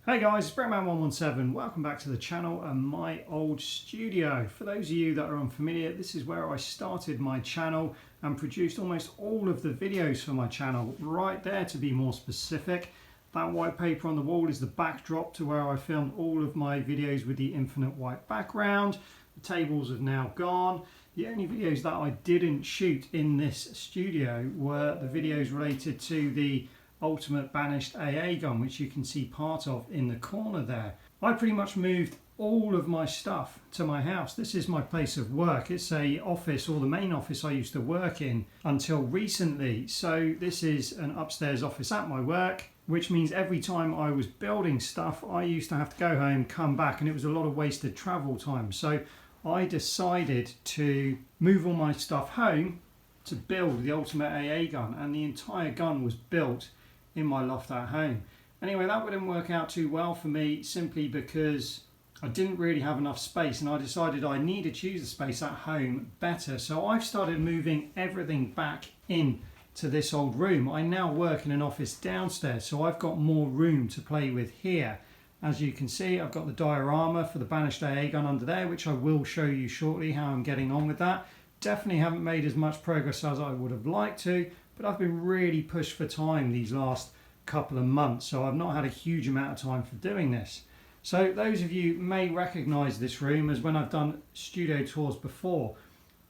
Hey guys, it's Brettman117. Welcome back to the channel and my old studio. For those of you that are unfamiliar, this is where I started my channel and produced almost all of the videos for my channel. Right there, to be more specific. That white paper on the wall is the backdrop to where I filmed all of my videos with the infinite white background. The tables have now gone. The only videos that I didn't shoot in this studio were the videos related to the ultimate banished AA gun, which you can see part of in the corner there. I pretty much moved all of my stuff to my house. This is my place of work. It's a office, or the main office I used to work in until recently. So this is an upstairs office at my work, which means every time I was building stuff, I used to have to go home, come back, and it was a lot of wasted travel time. So I decided to move all my stuff home to build the ultimate AA gun, and the entire gun was built in my loft at home. Anyway, that wouldn't work out too well for me simply because I didn't really have enough space, and I decided I needed to use the space at home better. So I've started moving everything back in to this old room. I now work in an office downstairs, so I've got more room to play with here. As you can see, I've got the diorama for the banished AA gun under there, which I will show you shortly how I'm getting on with that. Definitely haven't made as much progress as I would have liked to, but I've been really pushed for time these last couple of months, so I've not had a huge amount of time for doing this. So those of you may recognize this room as when I've done studio tours before.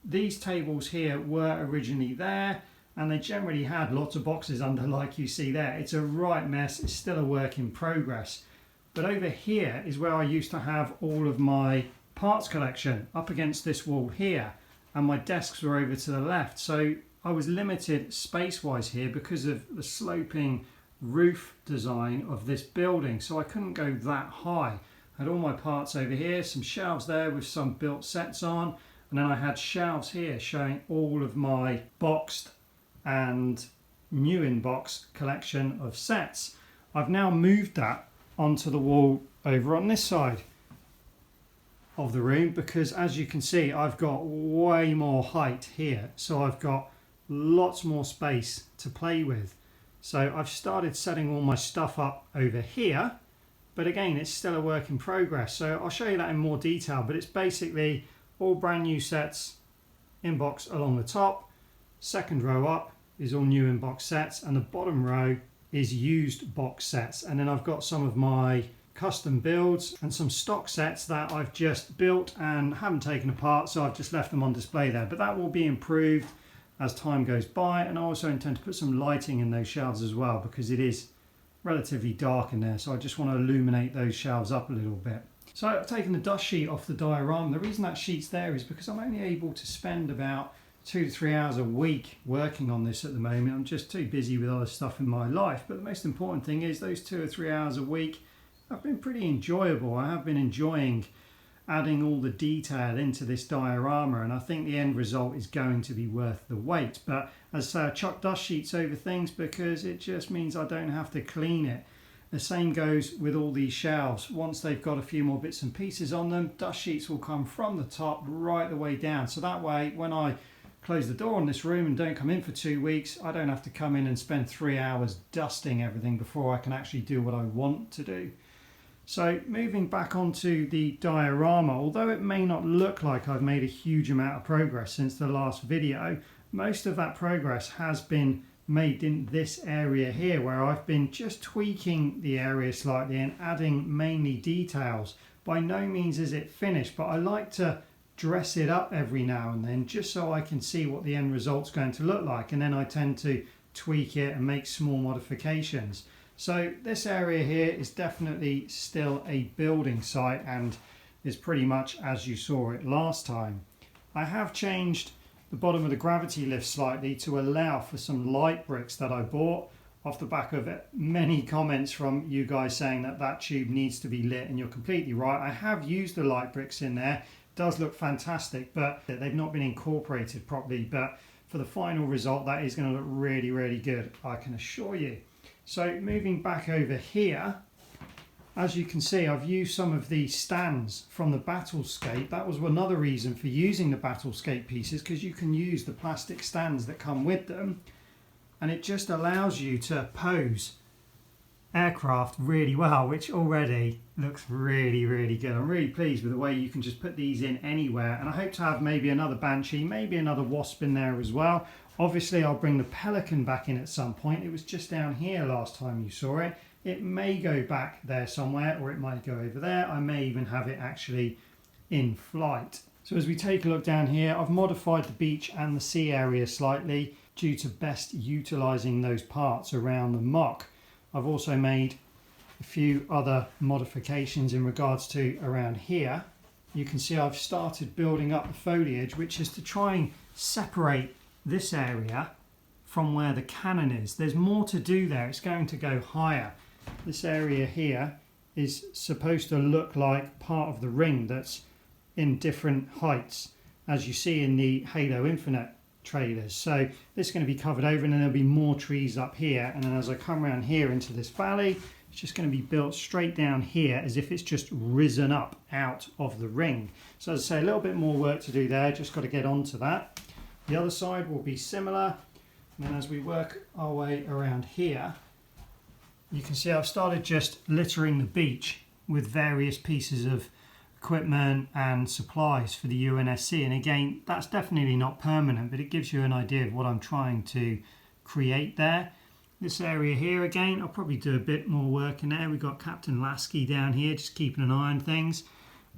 These tables here were originally there, and they generally had lots of boxes under, like you see there. It's a right mess. It's still a work in progress. But over here is where I used to have all of my parts collection, up against this wall here, and my desks were over to the left. So I was limited space-wise here because of the sloping roof design of this building, so I couldn't go that high. I had all my parts over here, some shelves there with some built sets on, and then I had shelves here showing all of my boxed and new in-box collection of sets. I've now moved that onto the wall over on this side of the room because, as you can see, I've got way more height here, so I've got lots more space to play with. So I've started setting all my stuff up over here, but again, it's still a work in progress. So I'll show you that in more detail, but it's basically all brand new sets, inbox along the top. Second row up is all new inbox sets, and the bottom row is used box sets. And then I've got some of my custom builds and some stock sets that I've just built and haven't taken apart, so I've just left them on display there. But that will be improved as time goes by, and I also intend to put some lighting in those shelves as well because it is relatively dark in there, so I just want to illuminate those shelves up a little bit. So I've taken the dust sheet off the diorama. The reason that sheet's there is because I'm only able to spend about 2 to 3 hours a week working on this at the moment. I'm just too busy with other stuff in my life, but the most important thing is those 2 or 3 hours a week have been pretty enjoyable. I have been enjoying adding all the detail into this diorama, and I think the end result is going to be worth the wait. But as I say, I chuck dust sheets over things because it just means I don't have to clean it. The same goes with all these shelves. Once they've got a few more bits and pieces on them, dust sheets will come from the top right the way down. So that way, when I close the door in this room and don't come in for 2 weeks, I don't have to come in and spend 3 hours dusting everything before I can actually do what I want to do. So moving back onto the diorama, although it may not look like I've made a huge amount of progress since the last video, most of that progress has been made in this area here, where I've been just tweaking the area slightly and adding mainly details. By no means is it finished, but I like to dress it up every now and then just so I can see what the end result's going to look like, and then I tend to tweak it and make small modifications. So this area here is definitely still a building site and is pretty much as you saw it last time. I have changed the bottom of the gravity lift slightly to allow for some light bricks that I bought off the back of it. Many comments from you guys saying that that tube needs to be lit, and you're completely right. I have used the light bricks in there. It does look fantastic, but they've not been incorporated properly. But for the final result, that is going to look really, really good, I can assure you. So moving back over here, as you can see, I've used some of the stands from the Battlescape. That was another reason for using the Battlescape pieces, because you can use the plastic stands that come with them, and it just allows you to pose aircraft really well, which already looks really, really good. I'm really pleased with the way you can just put these in anywhere, and I hope to have maybe another Banshee, maybe another Wasp in there as well. Obviously I'll bring the Pelican back in at some point. It was just down here last time you saw it. It may go back there somewhere, or it might go over there. I may even have it actually in flight. So as we take a look down here, I've modified the beach and the sea area slightly due to best utilising those parts around the mock. I've also made a few other modifications in regards to around here. You can see I've started building up the foliage, which is to try and separate this area from where the cannon is. There's more to do there. It's going to go higher. This area here is supposed to look like part of the ring that's in different heights, as you see in the Halo Infinite trailers. So this is going to be covered over, and then there'll be more trees up here, and then as I come around here into this valley, it's just going to be built straight down here as if it's just risen up out of the ring. So as I say, a little bit more work to do there, just got to get onto that. The other side will be similar, and then as we work our way around here, you can see I've started just littering the beach with various pieces of equipment and supplies for the UNSC, and again, that's definitely not permanent, but it gives you an idea of what I'm trying to create there. This area here, again, I'll probably do a bit more work in there. We've got Captain Lasky down here just keeping an eye on things,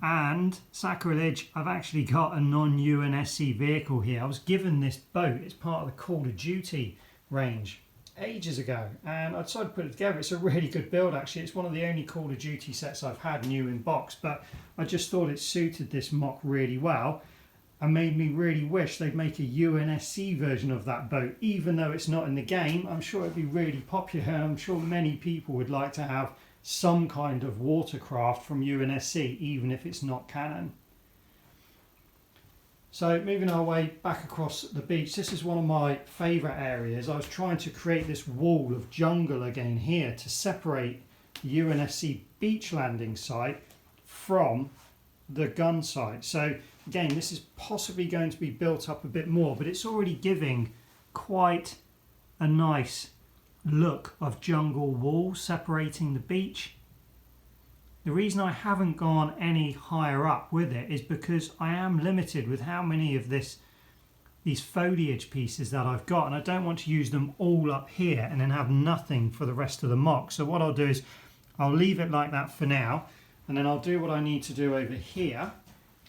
and sacrilege, I've actually got a non-UNSC vehicle here. I was given this boat, it's part of the Call of Duty range ages ago, and I decided to put it together. It's a really good build actually. It's one of the only Call of Duty sets I've had new in box, but I just thought it suited this mock really well and made me really wish they'd make a UNSC version of that boat. Even though it's not in the game, I'm sure it'd be really popular. I'm sure many people would like to have some kind of watercraft from UNSC, even if it's not canon. So moving our way back across the beach, this is one of my favourite areas. I was trying to create this wall of jungle again here to separate the UNSC beach landing site from the gun site. So again, this is possibly going to be built up a bit more, but it's already giving quite a nice look of jungle wall separating the beach. The reason I haven't gone any higher up with it is because I am limited with how many of these foliage pieces that I've got, and I don't want to use them all up here and then have nothing for the rest of the mock. So what I'll do is I'll leave it like that for now, and then I'll do what I need to do over here,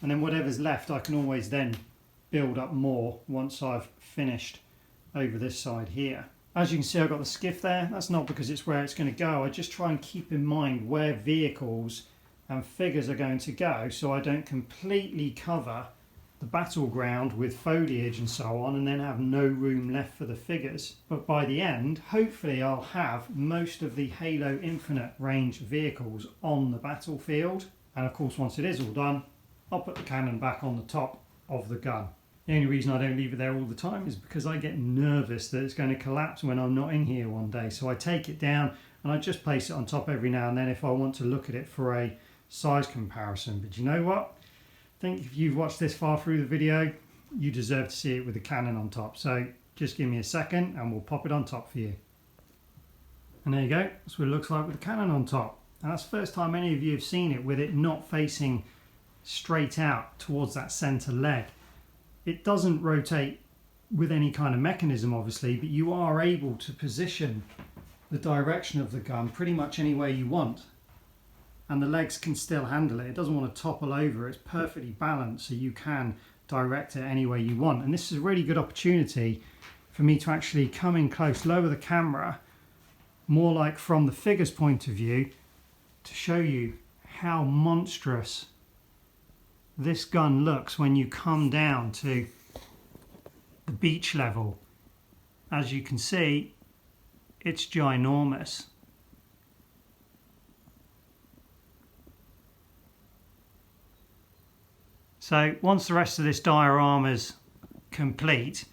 and then whatever's left I can always then build up more once I've finished over this side here. As you can see, I've got the skiff there. That's not because it's where it's going to go. I just try and keep in mind where vehicles and figures are going to go, so I don't completely cover the battleground with foliage and so on and then have no room left for the figures. But by the end, hopefully I'll have most of the Halo Infinite range vehicles on the battlefield. And of course, once it is all done, I'll put the cannon back on the top of the gun. The only reason I don't leave it there all the time is because I get nervous that it's going to collapse when I'm not in here one day. So I take it down and I just place it on top every now and then if I want to look at it for a size comparison. But you know what? I think if you've watched this far through the video, you deserve to see it with the cannon on top. So just give me a second and we'll pop it on top for you. And there you go. That's what it looks like with the cannon on top. And that's the first time any of you have seen it with it not facing straight out towards that center leg. It doesn't rotate with any kind of mechanism obviously, but you are able to position the direction of the gun pretty much any way you want, and the legs can still handle it. It doesn't want to topple over. It's perfectly balanced, so you can direct it any way you want. And this is a really good opportunity for me to actually come in close, lower the camera more like from the figure's point of view, to show you how monstrous this gun looks when you come down to the beach level. As you can see, it's ginormous. So once the rest of this diorama's complete,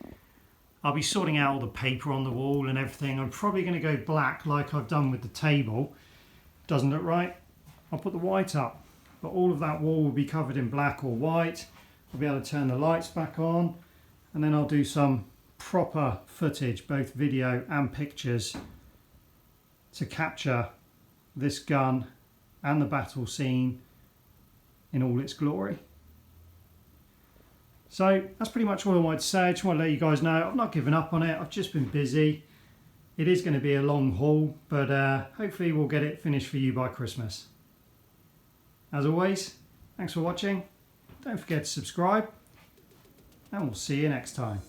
I'll be sorting out all the paper on the wall and everything. I'm probably going to go black like I've done with the table. Doesn't look right? I'll put the white up. But all of that wall will be covered in black or white. I'll be able to turn the lights back on, and then I'll do some proper footage, both video and pictures, to capture this gun and the battle scene in all its glory. So that's pretty much all I wanted to say. I just want to let you guys know I've not given up on it. I've just been busy. It is going to be a long haul, but hopefully we'll get it finished for you by Christmas. As always, thanks for watching. Don't forget to subscribe, and we'll see you next time.